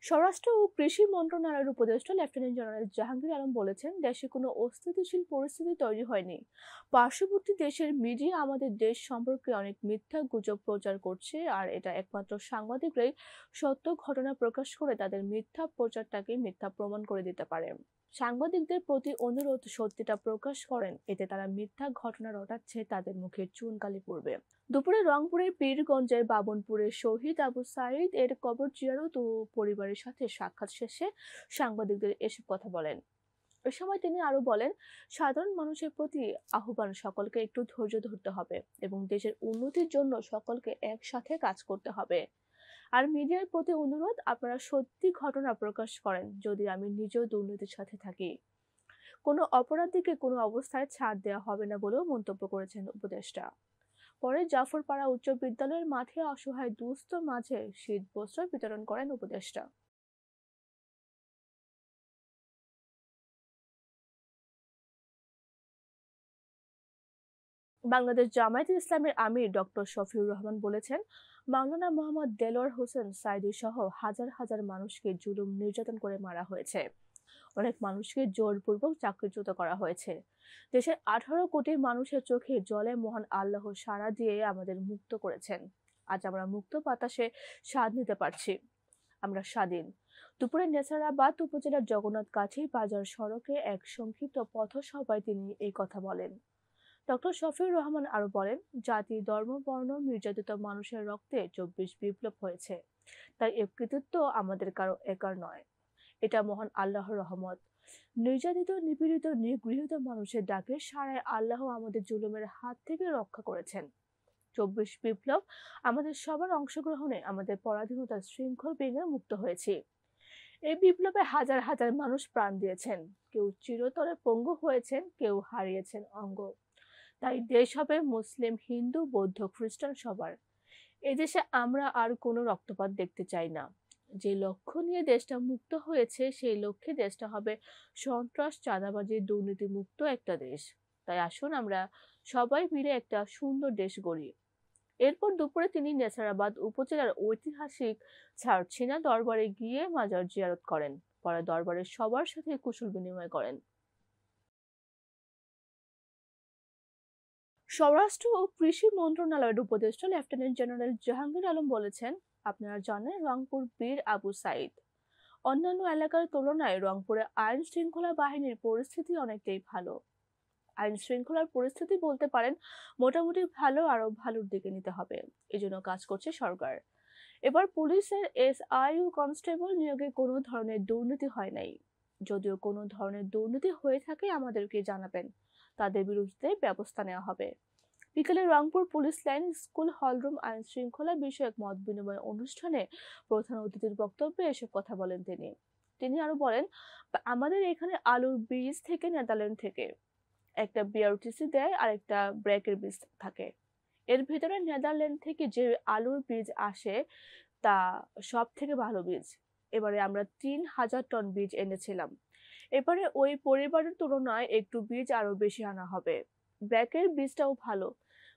স্বরাষ্ট্র ও কৃষি মন্ত্রণালয়ের উপদেষ্টা লেফটেন্যান্ট জেনারেল জাহাঙ্গীর আলম বলেছেন, দেশে কোনো অস্থিতিশীল পরিস্থিতি তৈরি হয়নি। পার্শ্ববর্তী দেশের মিডিয়া আমাদের দেশ সম্পর্কে অনেক মিথ্যা গুজব প্রচার করছে, আর এটা একমাত্র সাংবাদিকরাই সত্য ঘটনা প্রকাশ করে তাদের মিথ্যা প্রচারটাকে মিথ্যা প্রমাণ করে দিতে পারে। সাংবাদিকদের প্রতি অনুরোধ, সত্যিটা প্রকাশ করেন, এতে তারা মিথ্যা ঘটনা রটাচ্ছে তাদের মুখে চুনকালি পড়বে। দুপুরে রংপুরের পীরগঞ্জের বাবনপুরের শহীদ আবু সাঈদ এর কবর জিয়ারত ও পরিবারের সাথে সাক্ষাৎ শেষে সাংবাদিকদের এসব কথা বলেন। এ সময় তিনি আরো বলেন, সাধারণ মানুষের প্রতি আহ্বান, সকলকে একটু ধৈর্য ধরতে হবে এবং দেশের উন্নতির জন্য সকলকে একসাথে কাজ করতে হবে। আর মিডিয়ার প্রতি অনুরোধ, আপনারা সত্যি ঘটনা প্রকাশ করেন যদি আমি নিজেও দুর্নীতির সাথে থাকি। কোনো অপরাধীকে কোনো অবস্থায় ছাড় দেওয়া হবে না বলেও মন্তব্য করেছেন উপদেষ্টা। পরে জাফরপাড়া উচ্চ বিদ্যালয়ের মাঠে অসহায় দুস্থ মাঝে শীত বস্ত্র বিতরণ করেন উপদেষ্টা। বাংলাদেশ জামায়াতে ইসলামের আমির ডক্টর শফিউর রহমান বলেছেন, মাওলানা মোহাম্মদ দেলোয়ার হোসেন সাইদী সহ হাজার হাজার মানুষকে জুলুম নির্যাতন করে মারা হয়েছে। অনেক মানুষকে জোরপূর্বক চাকরিচ্যুত করা হয়েছে। দেশের 18 কোটি মানুষের চোখে জলে মহান আল্লাহ সাড়া দিয়ে আমাদের মুক্ত করেছেন। আজ আমরা মুক্ত বাতাসে স্বাদ নিতে পারছি। আমরা স্বাধীন। দুপুরে নেছারাবাদ উপজেলার জগন্নাথ-কাঠি বাজার সড়কে এক সংক্ষিপ্ত পথসভায় তিনি এই কথা বলেন। ডক্টর শফিউর রহমান আরো বলেন, জাতি, ধর্ম, বর্ণ নির্যাতিত মানুষের রক্তে 24 বিপ্লব হয়েছে। তাই এর কৃতিত্ব আমাদের কারো একার নয়। এটা মহান আল্লাহর রহমত। নির্যাতিত, নিপীড়িত, নিগৃহীত মানুষের ডাকে সাড়ায় আল্লাহ আমাদের জুলুমের হাত থেকে রক্ষা করেছেন। 24 বিপ্লব আমাদের সবার অংশগ্রহণে আমাদের পরাধীনতার শৃঙ্খল ভেঙে মুক্ত হয়েছি। এই বিপ্লবে হাজার হাজার মানুষ প্রাণ দিয়েছেন। কেউ চিরতরে পঙ্গু হয়েছেন, কেউ হারিয়েছেন অঙ্গ। তাই দেশ হবে মুসলিম, হিন্দু, বৌদ্ধ, খ্রিস্টান সবার। এদেশে আমরা আর কোনো রক্তপাত দেখতে চাই না। যে লক্ষ্য নিয়ে দেশটা মুক্ত হয়েছে, সেই লক্ষ্যে দেশটা হবে সন্ত্রাস, চাঁদাবাজি, দুর্নীতি মুক্ত একটা দেশ। তাই আসুন আমরা সবাই মিলে একটা সুন্দর দেশ গড়ি। এরপর দুপুরে তিনি নেছারাবাদ উপজেলার ঐতিহাসিক ছারছিনা দরবারে গিয়ে মাজার জিয়ারত করেন। পরে দরবারের সবার সাথে কুশল বিনিময় করেন। স্বরাষ্ট্র ও কৃষি মন্ত্রণালয়ের উপদেষ্টা লেফটেন্যান্ট জেনারেল জাহাঙ্গীর আলম বলেছেন, আপনারা জানেন রংপুর বীর আবু সাইদ। অন্যান্য এলাকার তুলনায় রংপুরে আইন শৃঙ্খলা বাহিনীর পরিস্থিতি অনেকটাই ভালো। আইন শৃঙ্খলার পরিস্থিতি বলতে পারেন মোটামুটি ভালো, আরো ভালোর দিকে নিতে হবে। এজন্য কাজ করছে সরকার। এবার পুলিশের এসআই ও কনস্টেবল নিয়োগে কোনো ধরনের দুর্নীতি হয় নাই। যদিও কোনো ধরনের দুর্নীতি হয়ে থাকে আমাদেরকে জানাবেন, তাদের বিরুদ্ধে ব্যবস্থা নেওয়া হবে। বিকেলে Rangpur police line school hall room আইন শৃঙ্খলা বিষয়ক মত বিনিময় অনুষ্ঠানে প্রধান অতিথির বক্তব্যে এসব কথা বলেন তিনি। তিনি আরো বলেন, আমাদের এখানে আলুর বীজ থেকে নেদারল্যান্ড থেকে একটা বিআরটিসি দেয় আর একটা ব্র্যাকের বীজ থাকে। এর ভেতরে নেদারল্যান্ড থেকে যে আলুর বীজ আসে তা সব থেকে ভালো বীজ। এবারে আমরা 3000 টন বীজ এনেছিলাম। এবারে ওই পরিবারের তুলনায় একটু বীজ আরো বেশি আনা হবে। ব্র্যাকের বীজটাও ভালো।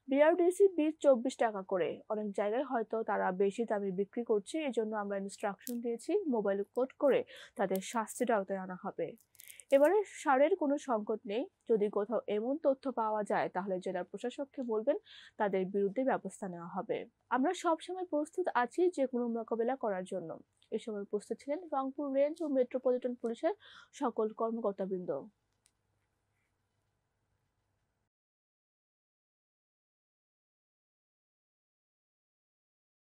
বিআরডিসি বীজ 24 টাকা করে। অনেক জায়গায় হয়তো তারা বেশি দামে বিক্রি করছে, এজন্য আমরা ইনস্ট্রাকশন দিয়েছি মোবাইল কোড করে তাদের শাস্তির আওতায় আনা হবে। এবারে সারের কোনো সংকট নেই। যদি কোথাও এমন তথ্য পাওয়া যায় তাহলে জেলা প্রশাসককে বলবেন, তাদের বিরুদ্ধে ব্যবস্থা নেওয়া হবে। আমরা সবসময় প্রস্তুত আছি যে কোনো মোকাবেলা করার জন্য। এ সময় উপস্থিত ছিলেন রংপুর রেঞ্জ ও মেট্রোপলিটন পুলিশের সকল কর্মকর্তাবৃন্দ।